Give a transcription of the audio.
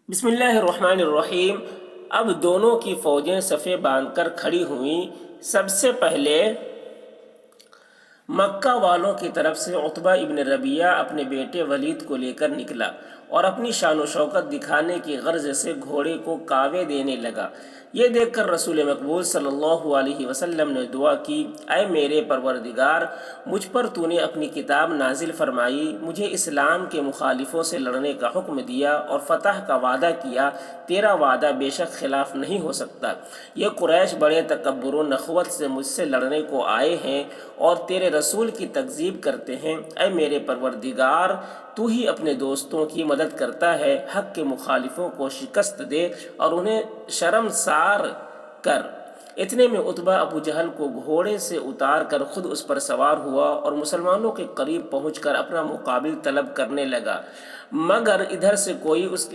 बिस्मिल्लाहिर्रहमानिर्रहीम। अब दोनों की फौजें सफ़े बांधकर खड़ी हुईं। सबसे पहले मक्का वालों की तरफ से उतबा इब्न रबिया अपने बेटे वलीद को लेकर निकला और अपनी शान व शौकत दिखाने की गर्ज से घोड़े को कावे देने लगा। ये देखकर रसूल मकबूल सल्लल्लाहु अलैहि वसल्लम ने दुआ की, ऐ मेरे परवरदिगार, मुझ पर तूने अपनी किताब नाजिल फरमाई, मुझे इस्लाम के मुखालिफों से लड़ने का हुक्म दिया और फतह का वादा किया। तेरा वादा बेशक खिलाफ नहीं हो सकता। ये कुरैश बड़े तकब्बुर व नखवत से मुझसे लड़ने को आए हैं और तेरे रसूल की तकजीब करते हैं। ऐ मेरे परवरदिगार, तू ही अपने दोस्तों की मदद करता है। हक के मुखालिफों को शिकस्त दे और उन्हें शर्मसार कर। इतने में उतबा अबू जहल को घोड़े से उतार कर खुद उस पर सवार हुआ और मुसलमानों के करीब पहुंचकर अपना मुकाबिल तलब करने लगा, मगर इधर से कोई उसके